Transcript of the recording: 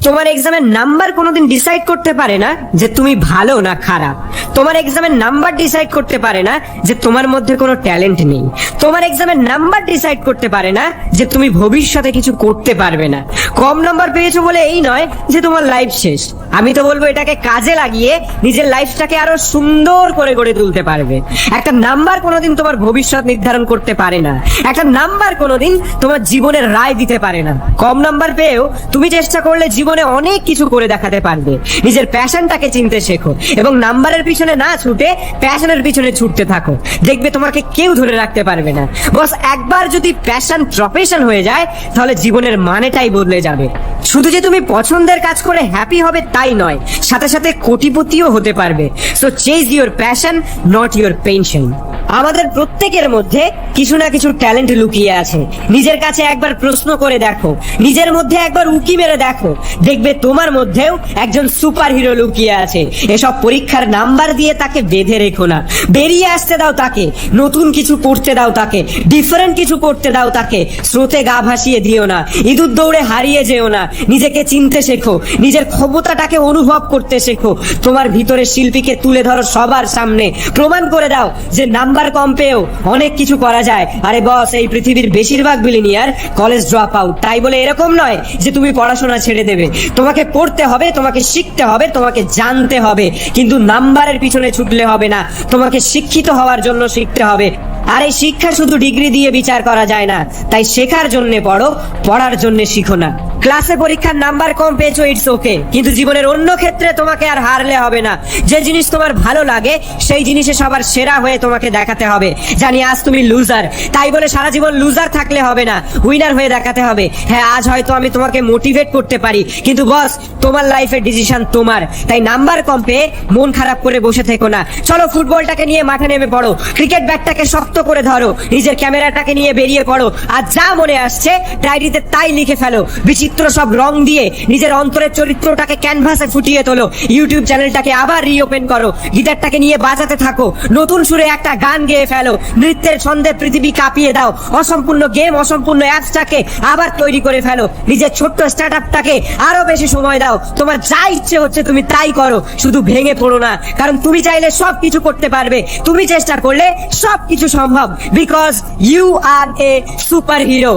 তোমার এক্সামের নাম্বার কোনোদিন ডিসাইড করতে পারে না যে তুমি ভালো না খারাপ। তোমার এক্সামের নাম্বার ডিসাইড করতে পারে না যে তোমার মধ্যে কোনো ট্যালেন্ট নেই। তোমার এক্সামের নাম্বার ডিসাইড করতে পারে না যে তুমি ভবিষ্যতে কিছু করতে পারবে না। কম নাম্বার পেয়েছো বলে এই নয় যে তোমার লাইফ শেষ। আমি তো বলবো এটাকে কাজে লাগিয়ে নিজের লাইফটাকে আরো সুন্দর করে গড়ে তুলতে পারবে। একটা নাম্বার কোনোদিন তোমার ভবিষ্যৎ নির্ধারণ করতে পারে না। একটা নাম্বার কোনোদিন তোমার জীবনের রায় দিতে পারে না। কম নাম্বার পেয়েও তুমি চেষ্টা করলে জীবনে অনেক কিছু করে দেখাতে পারবে। নিজের প্যাশনটাকে চিনতে শেখো এবং নাম্বারের পিছনে না ছুটে প্যাশনের পিছনে ছুটতে থাকো। দেখবে তোমাকে কেউ ধরে রাখতে পারবে না। বস একবার যদি প্যাশন প্রফেশন হয়ে যায় তাহলে জীবনের মানেটাই বদলে যাবে। শুধু যে তুমি পছন্দের কাজ করে হ্যাপি হবে তাই নয়, সাথে সাথে কোটিপতিও হতে পারবে। So chase your passion, not your pension. আমাদের প্রত্যেকের মধ্যে কিছু না কিছু ট্যালেন্ট লুকিয়ে আছে। নিজের কাছে একবার প্রশ্ন করে দেখো, নিজের মধ্যে একবার উকি মেরে দেখো, দেখবে তোমার মধ্যেও একজন সুপার হিরো লুকিয়ে আছে। এসব পরীক্ষার নাম্বার দিয়ে তাকে বেঁধে রেখো না, বেরিয়ে আসতে দাও তাকে। নতুন কিছু করতে দাও তাকে, ডিফারেন্ট কিছু করতে দাও তাকে। স্রোতে গা ভাসিয়ে দিও না, ইঁদুর দৌড়ে হারিয়ে যেও না। নিজেকে চিনতে শেখো, নিজের ক্ষমতাটাকে অনুভব করতে শেখো। তোমার ভিতরে শিল্পীকে তুলে ধরো সবার সামনে, প্রমাণ করে দাও যে নাম্বার কম পেয়েও অনেক কিছু করা যায়। আরে বস, এই পৃথিবীর বেশিরভাগ বিলিনিয়ার কলেজ ড্রপ আউট। তাই বলে এরকম নয় যে তুমি পড়াশোনা ছেড়ে দেবে। তোমাকে পড়তে হবে, তোমাকে শিখতে হবে, তোমাকে জানতে হবে, কিন্তু নাম্বারের পিছনে ছুটলে হবে না। তোমাকে শিক্ষিত হওয়ার জন্য শিখতে হবে। আর এই শিক্ষা শুধু ডিগ্রি দিয়ে বিচার করা যায় না। তাই শেখার জন্য পড়ো, পড়ার জন্য শিখো না। ক্লাসে পরীক্ষার নাম্বার কম পেয়েছো, ইটস ওকে, কিন্তু জীবনের অন্য ক্ষেত্রে তোমাকে আর হারলে হবে না। যে জিনিস তোমার ভালো লাগে সেই জিনিসে সবার সেরা হয়ে তোমাকে দেখাতে হবে। জানি আজ তুমি লুজার, তাই বলে সারা জীবন লুজার থাকলে হবে না, উইনার হয়ে দেখাতে হবে। হ্যাঁ, আজ হয়তো আমি তোমাকে মোটিভেট করতে পারি, কিন্তু বস তোমার লাইফের ডিসিশন তোমার। তাই নাম্বার কম পেয়ে মন খারাপ করে বসে থেকো না। চলো ফুটবলটাকে নিয়ে মাঠে নেমে পড়ো, ক্রিকেট ব্যাটটাকে শক্ত করে ধরো, নিজের ক্যামেরাটাকে নিয়ে বেরিয়ে পড়ো, আর যা মনে আসছে ডায়েরিতে তাই লিখে ফেলো। বিচিত্র সব রং দিয়ে নিজের অন্তরের চরিত্রটাকে ক্যানভাসে ফুটিয়ে তোলো। ইউটিউব চ্যানেলটাকে আবার রিওপেন করো, গিটারটাকে নিয়ে বাজাতে থাকো, নতুন সুরে একটা গান গেয়ে ফেলো। নৃত্যের ছন্দে পৃথিবী কাঁপিয়ে দাও। অসম্পূর্ণ গেম, অসম্পূর্ণ অ্যাপসটাকে আবার তৈরি করে ফেলো। নিজের ছোট্ট স্টার্টআপটাকে আরো বেশি সময় দাও। তোমার যা ইচ্ছে হচ্ছে তুমি তাই করো, শুধু ভেঙে পড়ো না, কারণ তুমি চাইলে সব কিছু করতে পারবে। তুমি চেষ্টা করলে সব কিছু সম্ভব, because you are a super hero.